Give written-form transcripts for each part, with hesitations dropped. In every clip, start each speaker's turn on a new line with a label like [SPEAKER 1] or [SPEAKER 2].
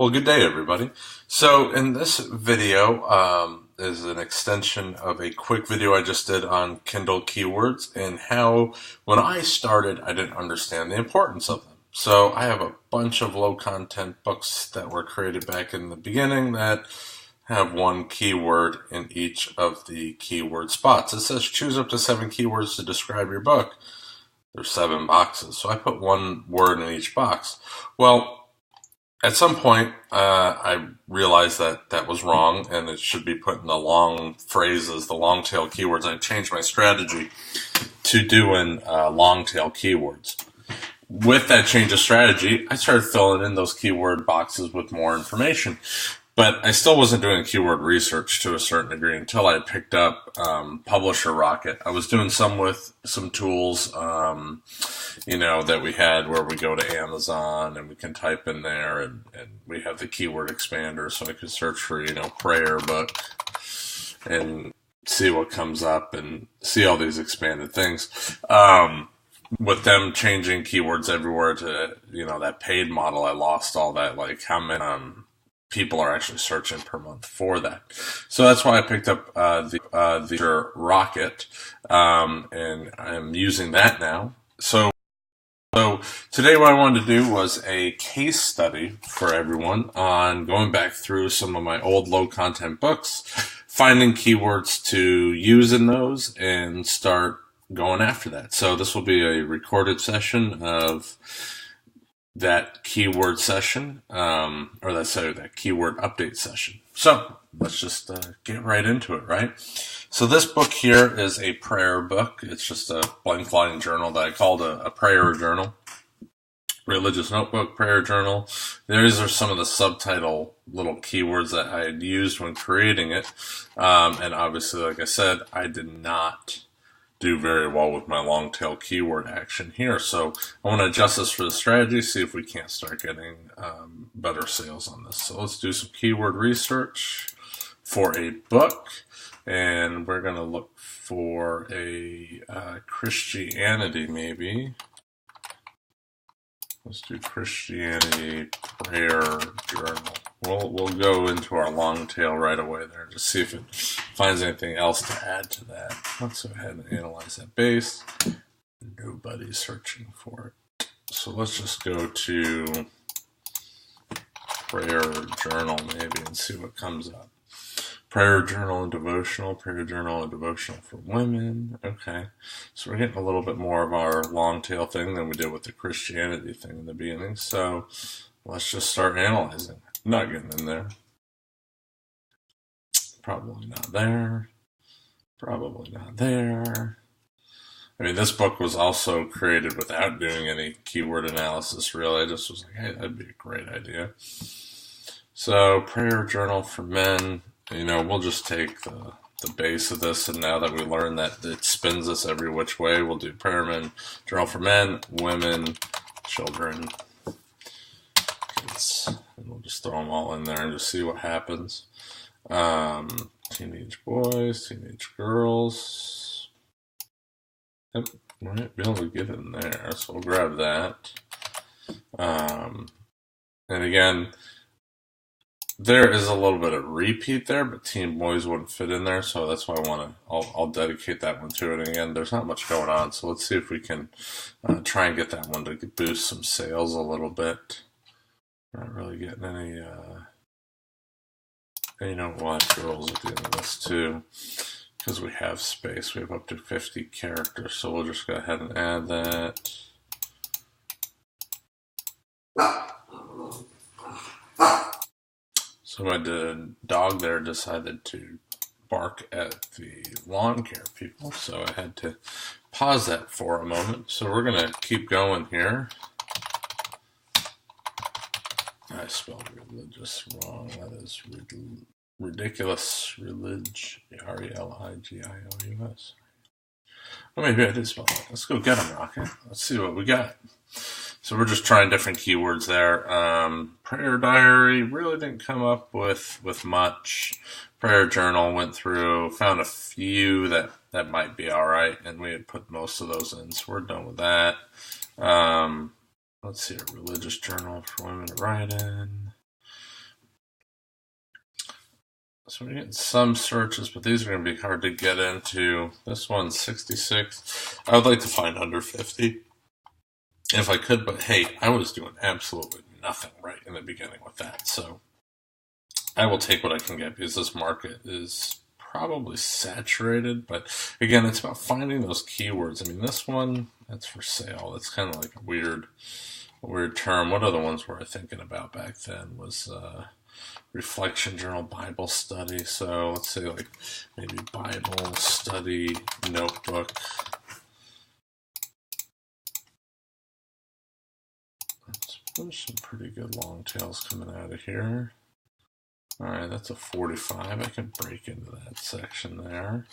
[SPEAKER 1] Well, good day, everybody. So, in this video is an extension of a quick video I just did on Kindle keywords and how, when I started, I didn't understand the importance of them. So, I have a bunch of low content books that were created back in the beginning that have one keyword in each of the keyword spots. It says choose up to 7 keywords to describe your book. There's 7 boxes, so I put one word in each box. Well, at some point, I realized that that was wrong, and it should be put in the long phrases, the long tail keywords. I changed my strategy to doing long tail keywords. With that change of strategy, I started filling in those keyword boxes with more information. But I still wasn't doing keyword research to a certain degree until I picked up Publisher Rocket. I was doing some with some tools, that we had where we go to Amazon and we can type in there and we have the keyword expander so I could search for, prayer book and see what comes up and see all these expanded things. With them changing keywords everywhere to, that paid model, I lost all that, like how many people are actually searching per month for that. So that's why I picked up the Rocket, and I'm using that now. So today what I wanted to do was a case study for everyone on going back through some of my old low content books, finding keywords to use in those, and start going after that. So this will be a recorded session of that keyword session, that keyword update session. So let's just get right into it, right? So this book here is a prayer book. It's just a blank line journal that I called a prayer journal. Religious notebook, prayer journal. These are some of the subtitle little keywords that I had used when creating it. And obviously, like I said, I did not do very well with my long tail keyword action here. So I want to adjust this for the strategy, see if we can't start getting better sales on this. So let's do some keyword research for a book. And we're going to look for a Christianity maybe. Let's do Christianity prayer journal. We'll go into our long tail right away there to see if it finds anything else to add to that. Let's go ahead and analyze that base. Nobody's searching for it. So let's just go to prayer journal maybe and see what comes up. Prayer journal and devotional for women. Okay. So we're getting a little bit more of our long tail thing than we did with the Christianity thing in the beginning. So let's just start analyzing. Not getting in there. Probably not there. Probably not there. I mean, this book was also created without doing any keyword analysis, really. I just was like, hey, that'd be a great idea. So, prayer journal for men. We'll just take the base of this, and now that we learned that it spins us every which way, we'll do prayer journal for men, women, children, kids, and we'll just throw them all in there and just see what happens. Teenage boys, teenage girls. Yep, might be able to get in there, so we'll grab that. And again, there is a little bit of repeat there, but teen boys wouldn't fit in there, so that's why I'll dedicate that one to it. And again, there's not much going on, so let's see if we can try and get that one to boost some sales a little bit. Not really getting any, we'll have girls at the end of this too, because we have space. We have up to 50 characters, so we'll just go ahead and add that. So my dog there decided to bark at the lawn care people, so I had to pause that for a moment. So we're going to keep going here. I spelled religious wrong. That is ridiculous. R-E-L-I-G-I-O-U-S. Oh, maybe I did spell that. Let's go get them, Rocket. Let's see what we got. So we're just trying different keywords there. Prayer diary really didn't come up with much. Prayer journal went through, found a few that might be all right, and we had put most of those in, so we're done with that. Let's see, a religious journal for women to write in. So we're getting some searches, but these are going to be hard to get into. This one's 66. I would like to find under 50 if I could, but hey, I was doing absolutely nothing right in the beginning with that. So I will take what I can get because this market is probably saturated. But again, it's about finding those keywords. I mean, this one, that's for sale. It's kind of like a weird term. What other ones were I thinking about back then? Was reflection journal, Bible study. So let's say like maybe Bible study notebook. There's some pretty good long tails coming out of here. All right, that's a 45. I can break into that section there.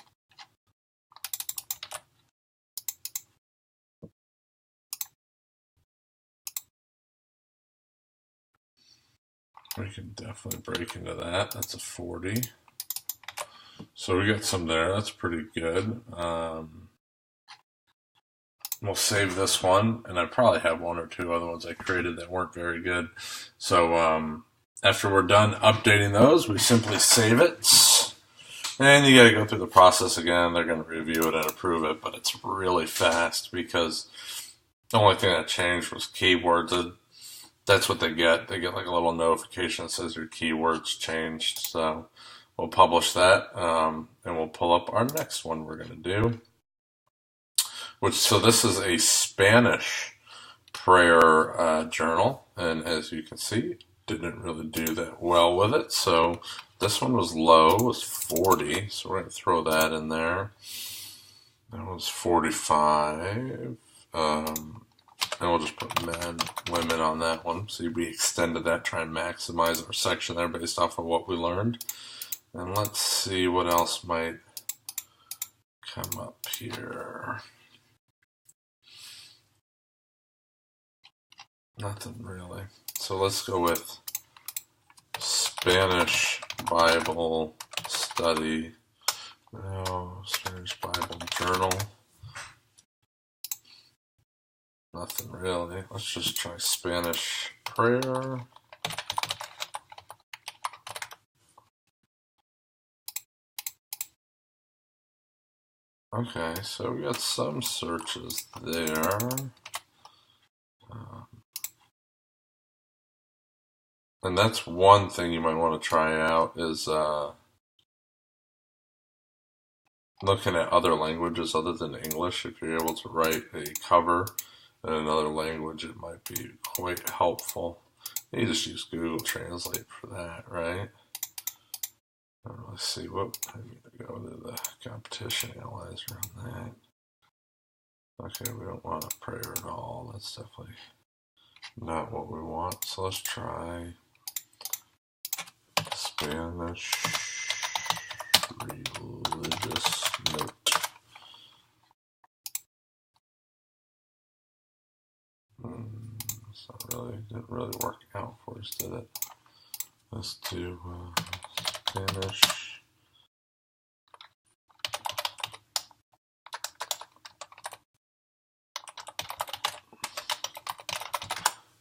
[SPEAKER 1] We can definitely break into that. That's a 40. So we got some there. That's pretty good. We'll save this one, and I probably have one or two other ones I created that weren't very good. So after we're done updating those, we simply save it. And you got to go through the process again. They're going to review it and approve it, but it's really fast because the only thing that changed was keywords. That's what they get. They get like a little notification that says your keywords changed. So we'll publish that, and we'll pull up our next one we're going to do. So this is a Spanish prayer journal, and as you can see, didn't really do that well with it. So this one was low, was 40. So we're going to throw that in there. That was 45. And we'll just put men, women on that one. See, we extended that, try and maximize our section there based off of what we learned. And let's see what else might come up here. Nothing really. So let's go with Spanish Bible study. No, Spanish Bible journal. Nothing really. Let's just try Spanish prayer. Okay, so we got some searches there. And that's one thing you might want to try out is looking at other languages other than English. If you're able to write a cover in another language, it might be quite helpful. You just use Google Translate for that, right? Let's see what I need to go to the competition analyzer on that. Okay, we don't want a prayer at all. That's definitely not what we want. So let's try Spanish religious note. It's not really, didn't really work out for us, did it? Let's do Spanish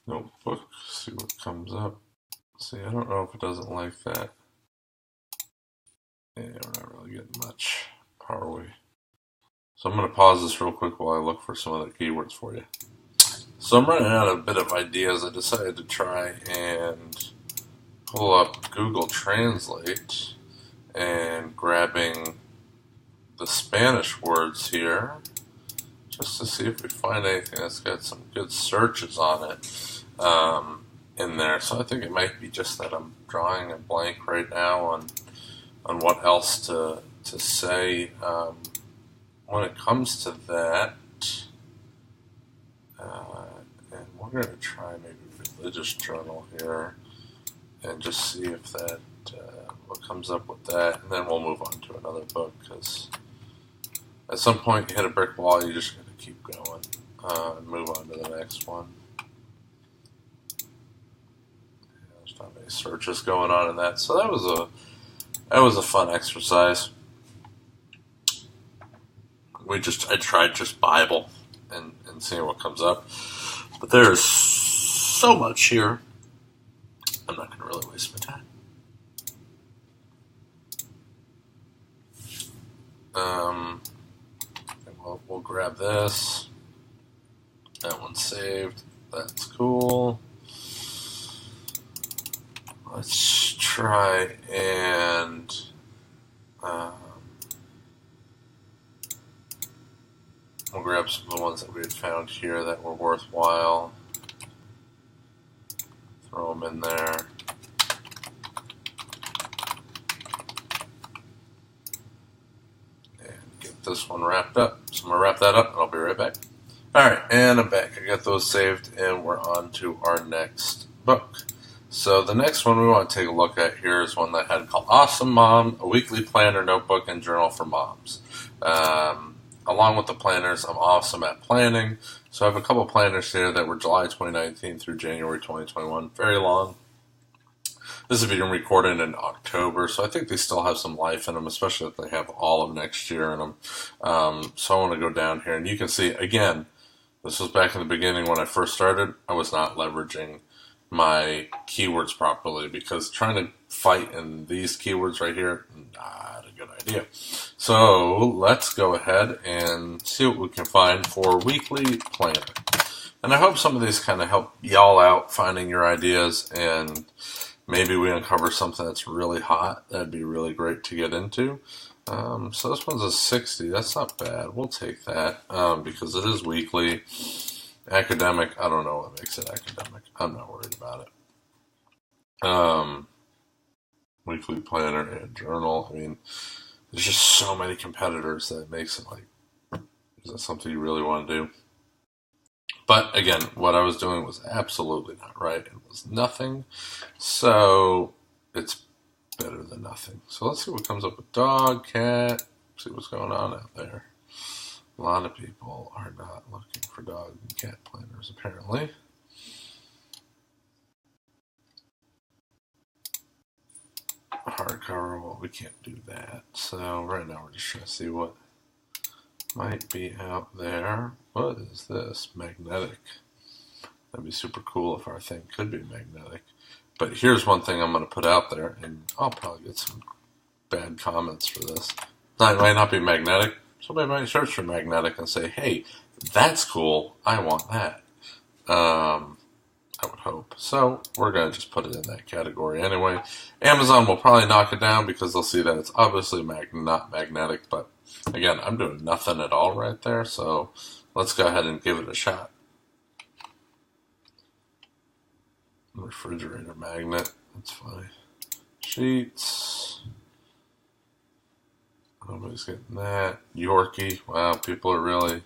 [SPEAKER 1] notebook. See what comes up. See, I don't know if it doesn't like that. Yeah, we're not really getting much, are we? So I'm going to pause this real quick while I look for some other keywords for you. So I'm running out of a bit of ideas. I decided to try and pull up Google Translate and grabbing the Spanish words here just to see if we find anything that's got some good searches on it in there. So I think it might be just that I'm drawing a blank right now on what else to say when it comes to that. And we're going to try maybe religious journal here and just see if that what comes up with that, and then we'll move on to another book, because at some point you hit a brick wall, you just got to keep going and move on to the next one. There's not many searches going on in that, so that was a fun exercise. I tried just Bible and seeing what comes up, but there's so much here. I'm not going to really waste my time. we'll grab this. That one's saved. That's cool. Let's try and we'll grab some of the ones that we had found here that were worthwhile. Throw them in there. And get this one wrapped up. So I'm going to wrap that up and I'll be right back. Alright, and I'm back. I got those saved and we're on to our next book. So the next one we want to take a look at here is one that I had called Awesome Mom, a weekly planner, notebook, and journal for moms. Along with the planners, I'm awesome at planning. So I have a couple planners here that were July 2019 through January 2021. Very long. This is being recorded in October, so I think they still have some life in them, especially if they have all of next year in them. So I want to go down here, and you can see, again, this was back in the beginning when I first started. I was not leveraging my keywords properly because trying to fight in these keywords right here, not a good idea. So let's go ahead and see what we can find for weekly planner. And I hope some of these kind of help y'all out finding your ideas, and maybe we uncover something that's really hot. That'd be really great to get into. So this one's a 60. That's not bad. We'll take that because it is weekly. Academic, I don't know what makes it academic. I'm not worried about it. Weekly planner and journal. I mean, there's just so many competitors that it makes it like, is that something you really want to do? But again, what I was doing was absolutely not right. It was nothing. So it's better than nothing. So let's see what comes up with dog, cat, see what's going on out there. A lot of people are not looking for dog and cat planners, apparently. Hardcover, well, we can't do that. So right now we're just trying to see what might be out there. What is this? Magnetic. That'd be super cool if our thing could be magnetic. But here's one thing I'm going to put out there, and I'll probably get some bad comments for this. Now, it might not be magnetic. Somebody might search for magnetic and say, hey, that's cool. I want that. I would hope. So we're going to just put it in that category anyway. Amazon will probably knock it down because they'll see that it's obviously not magnetic. But again, I'm doing nothing at all right there. So let's go ahead and give it a shot. Refrigerator magnet. That's funny. Sheets. Nobody's getting that. Yorkie. Wow, people are really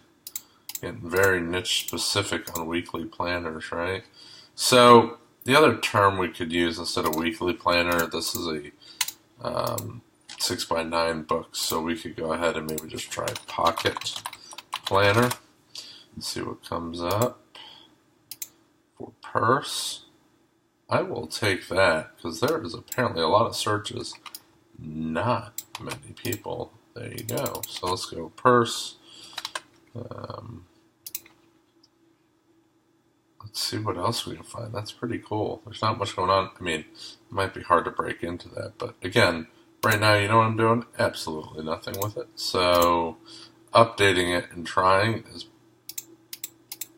[SPEAKER 1] getting very niche specific on weekly planners, right? So the other term we could use instead of weekly planner, this is a 6x9 book. So we could go ahead and maybe just try pocket planner and see what comes up. For purse, I will take that because there is apparently a lot of searches. Not many people. There you go. So let's go purse. Let's see what else we can find. That's pretty cool. There's not much going on. I mean, it might be hard to break into that. But again, right now, you know what I'm doing? Absolutely nothing with it. So updating it and trying is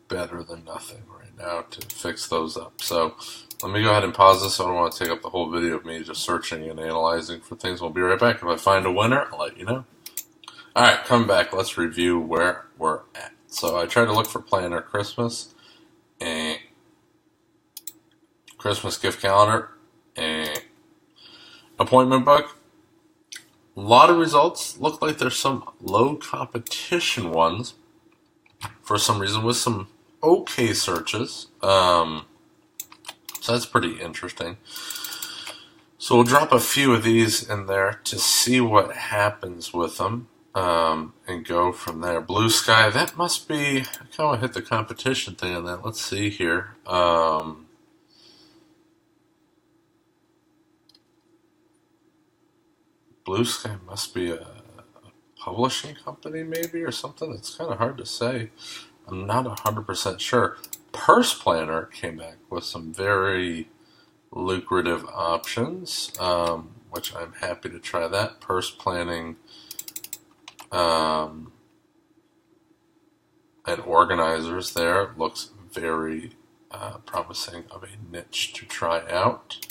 [SPEAKER 1] better than nothing right now to fix those up. So let me go ahead and pause this. I don't want to take up the whole video of me just searching and analyzing for things. We'll be right back. If I find a winner, I'll let you know. All right, come back. Let's review where we're at. So I tried to look for planner Christmas. Christmas gift calendar. Appointment book. A lot of results. Look like there's some low competition ones for some reason with some okay searches. So that's pretty interesting. So we'll drop a few of these in there to see what happens with them and go from there. Blue Sky, that must be, I kind of hit the competition thing on that. Let's see here. Blue Sky must be a publishing company maybe or something. It's kind of hard to say. I'm not 100% sure. Purse Planner came back with some very lucrative options, which I'm happy to try that. Purse planning and organizers there. Looks very promising of a niche to try out.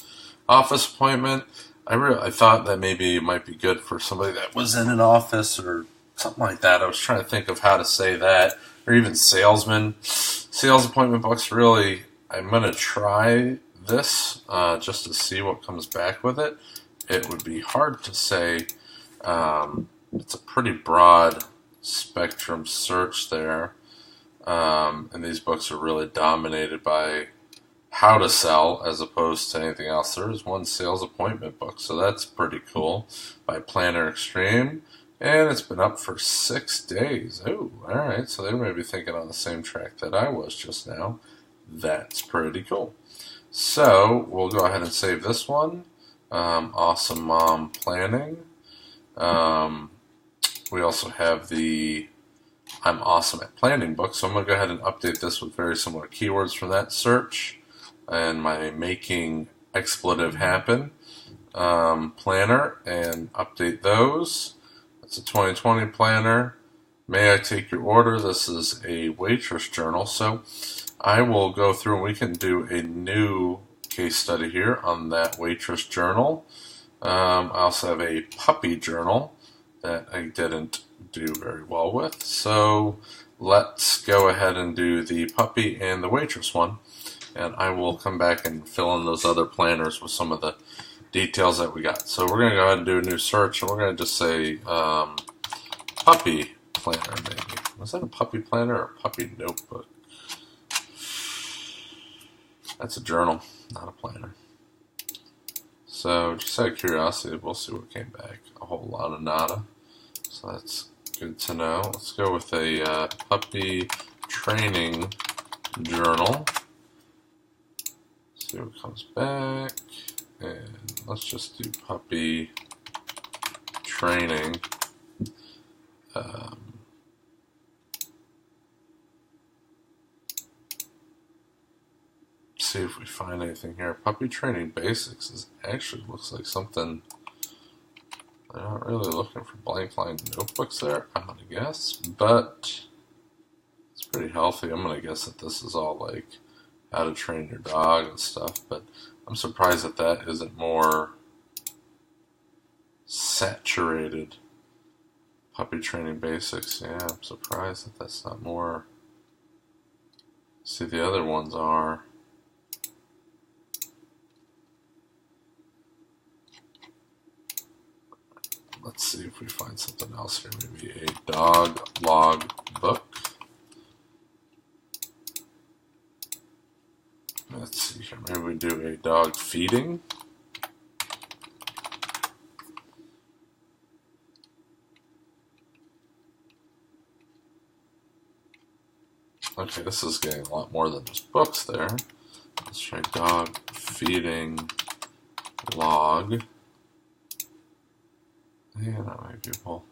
[SPEAKER 1] Office appointment. I thought that maybe it might be good for somebody that was in an office or something like that. I was trying to think of how to say that, or even salesman. Sales appointment books, really, I'm going to try this just to see what comes back with it. It would be hard to say. It's a pretty broad spectrum search there. And these books are really dominated by how to sell as opposed to anything else. There is one sales appointment book, so that's pretty cool, by Planner Extreme. And it's been up for 6 days. Oh, all right. So they may be thinking on the same track that I was just now. That's pretty cool. So we'll go ahead and save this one. Awesome Mom Planning. We also have the I'm Awesome at Planning book. So I'm going to go ahead and update this with very similar keywords from that search. And my Making Expletive Happen planner, and update those. It's a 2020 planner. May I take your order? This is a waitress journal. So I will go through and we can do a new case study here on that waitress journal. I also have a puppy journal that I didn't do very well with. So let's go ahead and do the puppy and the waitress one. And I will come back and fill in those other planners with some of the details that we got. So we're going to go ahead and do a new search, and we're going to just say puppy planner, maybe. Was that a puppy planner or a puppy notebook? That's a journal, not a planner. So just out of curiosity, we'll see what came back. A whole lot of nada. So that's good to know. Let's go with a puppy training journal. See what comes back. And let's just do puppy training. See if we find anything here. Puppy training basics is actually looks like something. I'm not really looking for blank line notebooks there, I'm gonna guess, but it's pretty healthy. I'm gonna guess that this is all like how to train your dog and stuff, but I'm surprised that that isn't more saturated. Puppy training basics, yeah, I'm surprised that that's not more. See, the other ones are. Let's see if we find something else here. Maybe a dog log book. Let's see here. Maybe we do a dog feeding. Okay, this is getting a lot more than just books there. Let's try dog feeding log. Yeah, that way people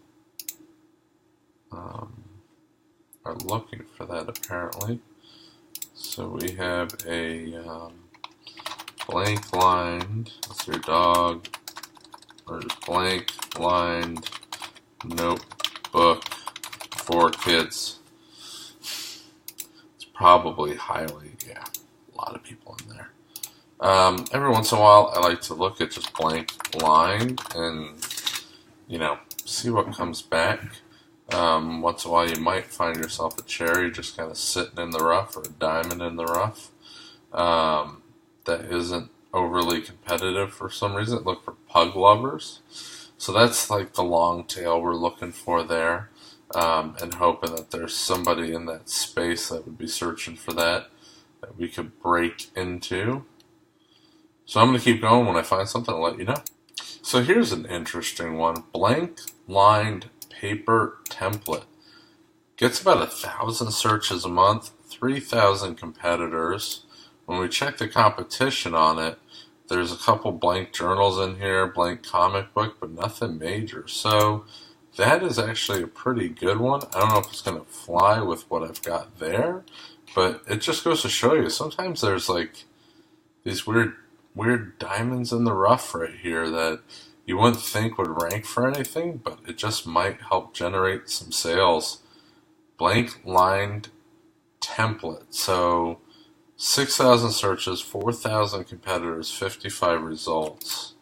[SPEAKER 1] are looking for that apparently. So we have a blank lined, let's see, dog, or just blank lined notebook for kids. It's probably highly, yeah, a lot of people in there. Every once in a while I like to look at just blank lined and see what comes back. Once in a while you might find yourself a cherry just kind of sitting in the rough, or a diamond in the rough, that isn't overly competitive for some reason. Look for pug lovers. So that's like the long tail we're looking for there, and hoping that there's somebody in that space that would be searching for that we could break into. So I'm going to keep going. When I find something, I'll let you know. So here's an interesting one. Blank lined paper template. Gets about 1,000 searches a month, 3,000 competitors. When we check the competition on it, there's a couple blank journals in here, blank comic book, but nothing major. So that is actually a pretty good one. I don't know if it's going to fly with what I've got there, but it just goes to show you, sometimes there's like these weird diamonds in the rough right here that you wouldn't think would rank for anything, but it just might help generate some sales blank lined template. So 6,000 searches, 4,000 competitors, 55 results.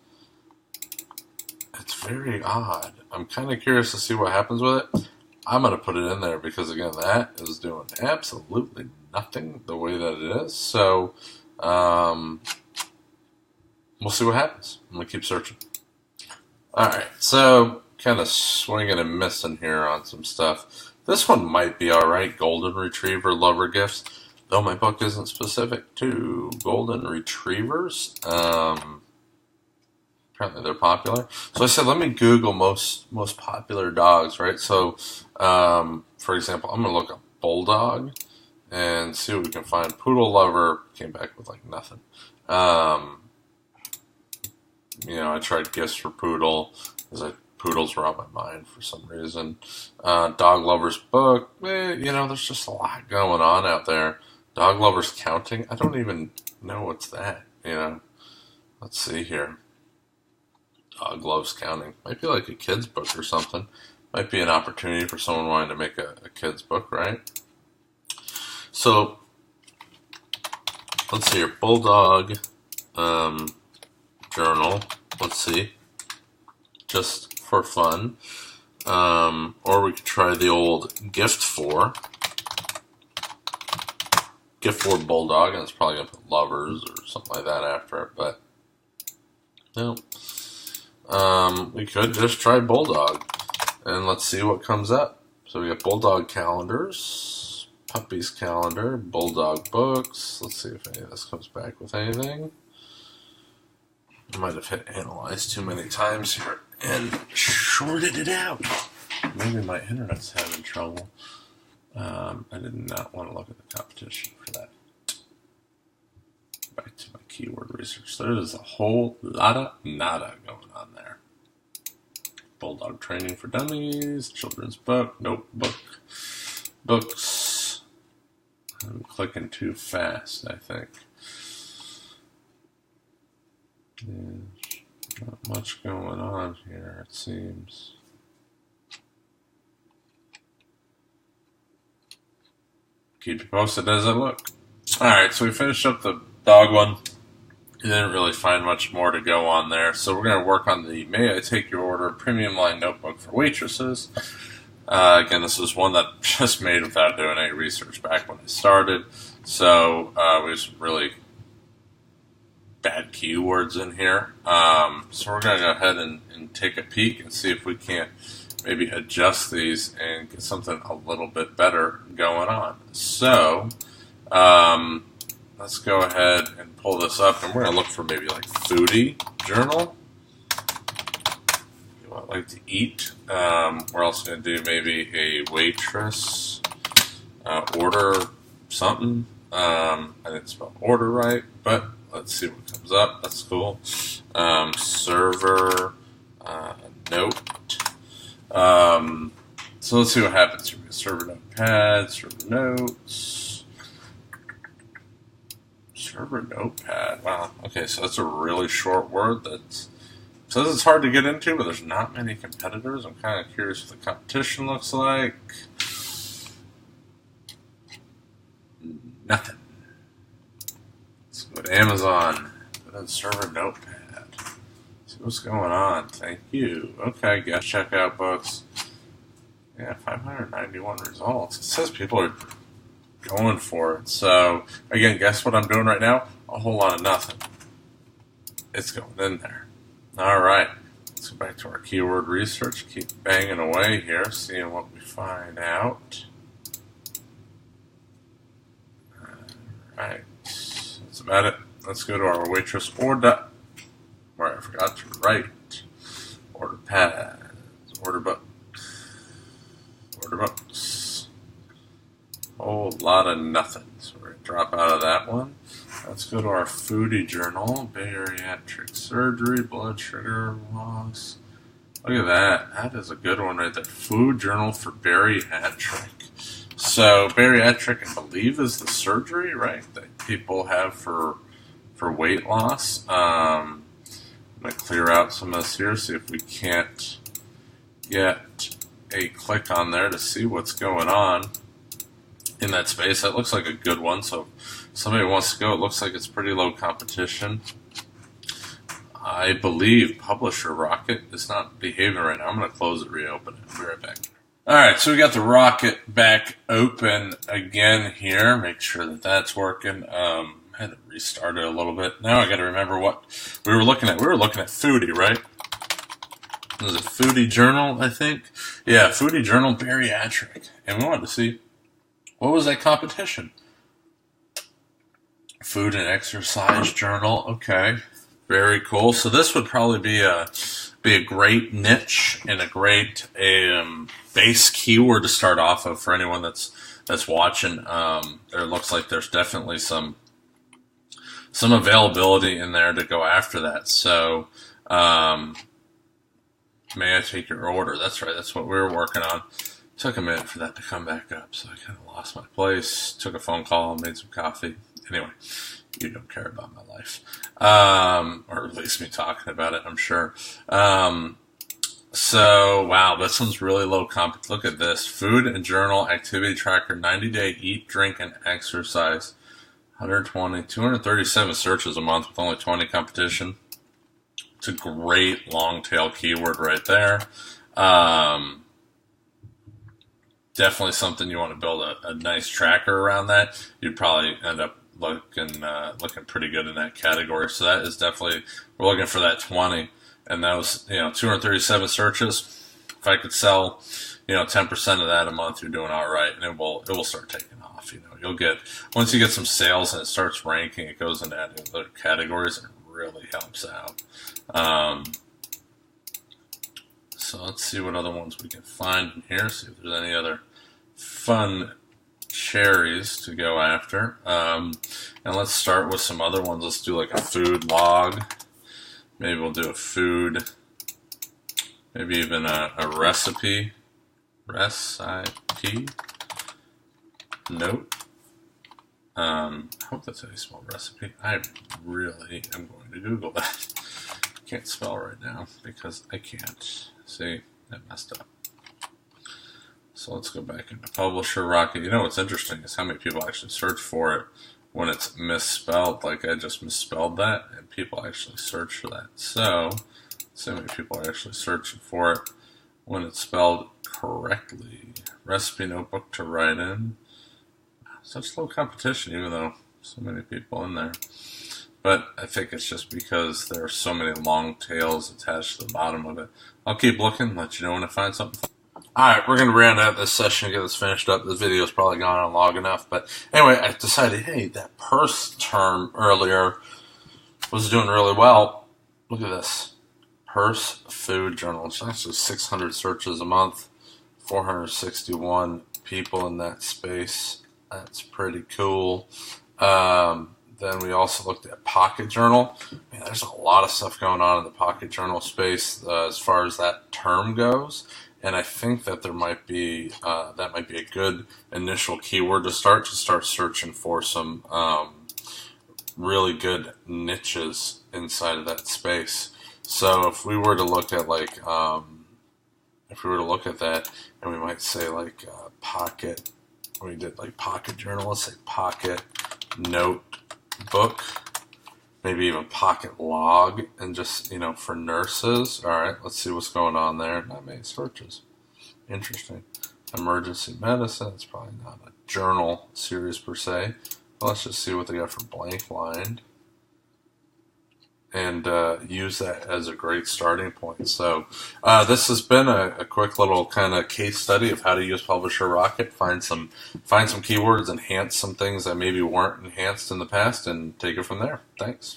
[SPEAKER 1] It's very odd. I'm kind of curious to see what happens with it. I'm going to put it in there because, again, that is doing absolutely nothing the way that it is. So we'll see what happens. I'm going to keep searching. All right, so kind of swinging and missing here on some stuff. This one might be all right, Golden Retriever Lover Gifts, though my book isn't specific to Golden Retrievers. Apparently they're popular. So I said, let me Google most popular dogs, right? So, for example, I'm going to look up Bulldog and see what we can find. Poodle Lover came back with like nothing. I tried gifts for Poodle because Poodles were on my mind for some reason. Dog Lover's Book, there's just a lot going on out there. Dog Lovers Counting, I don't even know what's that, Let's see here. Dog Loves Counting. Might be like a kid's book or something. Might be an opportunity for someone wanting to make a kid's book, right? So, let's see here. Bulldog journal. Let's see. Just for fun. Or we could try the old gift for Bulldog, and it's probably going to put Lovers or something like that after it, but no. We could just try Bulldog, and let's see what comes up. So we got Bulldog calendars, Puppies calendar, Bulldog books. Let's see if any of this comes back with anything. I might have hit analyze too many times here and shorted it out. Maybe my internet's having trouble. I did not want to look at the competition for that. Back to my keyword research. There's a whole lot of nada going on there. Bulldog training for dummies, children's book, notebook, books. I'm clicking too fast, I think. There's not much going on here, it seems. Keep you posted as I look. Alright, so we finished up the dog one. You didn't really find much more to go on there. So we're going to work on the May I Take Your Order premium line notebook for waitresses. Again, this is one that I just made without doing any research back when I started. So we have some really bad keywords in here. So we're going to go ahead and take a peek and see if we can't maybe adjust these and get something a little bit better going on. So let's go ahead and pull this up, and we're going to look for maybe like foodie journal. You want like to eat. We're also going to do maybe a waitress order something. I didn't spell order right, but let's see what comes up. That's cool. Server note. So let's see what happens here. Server notepad, server notes, server notepad. Wow. Okay, so that's a really short word that says it's hard to get into, but there's not many competitors. I'm kind of curious what the competition looks like. Nothing. Let's go to Amazon. Put in server notepad. See what's going on. Thank you. Okay, guest checkout books. Yeah, 591 results. It says people are going for it. So, again, guess what I'm doing right now? A whole lot of nothing. It's going in there. All right. Let's go back to our keyword research. Keep banging away here, seeing what we find out. All right. That's about it. Let's go to our waitress order, where I forgot to write. Order pads, order book. Order books. Whole lot of nothing. So we're going to drop out of that one. Let's go to our foodie journal. Bariatric surgery, blood sugar loss. Look at that. That is a good one right there. Food journal for bariatric. So bariatric, I believe, is the surgery, right, that people have for weight loss. I'm going to clear out some of this here, see if we can't get a click on there to see what's going on. in that space. That looks like a good one. So if somebody wants to go, it looks like it's pretty low competition. I believe Publisher Rocket is not behaving right now. I'm going to close it, reopen it. I'll be right back. All right, so we got the Rocket back open again here. Make sure that that's working. I had to restart it a little bit. Now I got to remember what we were looking at. We were looking at Foodie, right? Was it Foodie Journal, I think? Yeah, Foodie Journal Bariatric. And we wanted to see, what was that competition? Food and Exercise Journal. Okay, very cool. So this would probably be a great niche and a great base keyword to start off of for anyone that's watching. There looks like there's definitely some availability in there to go after that. So may I take your order? That's right. That's what we were working on. Took a minute for that to come back up, so I kind of lost my place. Took a phone call, made some coffee. Anyway, you don't care about my life, or at least me talking about it, I'm sure. So, wow, this one's really low comp. Look at this. Food and Journal Activity Tracker, 90-day eat, drink, and exercise. 237 searches a month with only 20 competition. It's a great long tail keyword right there. Definitely something you want to build a nice tracker around that. You'd probably end up looking pretty good in that category. So that is definitely, we're looking for that 20. And that was, 237 searches. If I could sell, 10% of that a month, you're doing all right. And it will start taking off. You'll get, once you get some sales and it starts ranking, it goes into other categories and it really helps out. So let's see what other ones we can find in here. See if there's any other fun cherries to go after. And let's start with some other ones. Let's do like a food log. Maybe we'll do a food. Maybe even a recipe. Note. I hope that's how you spell recipe. I really am going to Google that. Can't spell right now because I can't. See, that messed up. So let's go back into Publisher Rocket. What's interesting is how many people actually search for it when it's misspelled. Like I just misspelled that, and people actually search for that. So let's see how many people are actually searching for it when it's spelled correctly. Recipe notebook to write in. Such low competition, even though so many people in there. But I think it's just because there are so many long tails attached to the bottom of it. I'll keep looking, let you know when I find something. Alright, we're going to round out this session and get this finished up. This video's probably gone on long enough. But anyway, I decided, hey, that purse term earlier was doing really well. Look at this. Purse Food Journal. It's actually 600 searches a month. 461 people in that space. That's pretty cool. Then we also looked at Pocket Journal. Man, there's a lot of stuff going on in the Pocket Journal space as far as that term goes. And I think that there might be a good initial keyword to start searching for some really good niches inside of that space. So if we were to look at that, and we might say like Pocket. We did like Pocket Journal. Let's say Pocket Notebook, maybe even Pocket Log, and just, for nurses. All right, let's see what's going on there. Not many searches. Interesting. Emergency medicine. It's probably not a journal series per se. But let's just see what they got for blank line. And use that as a great starting point. So this has been a quick little kind of case study of how to use Publisher Rocket, find some keywords, enhance some things that maybe weren't enhanced in the past, and take it from there. Thanks.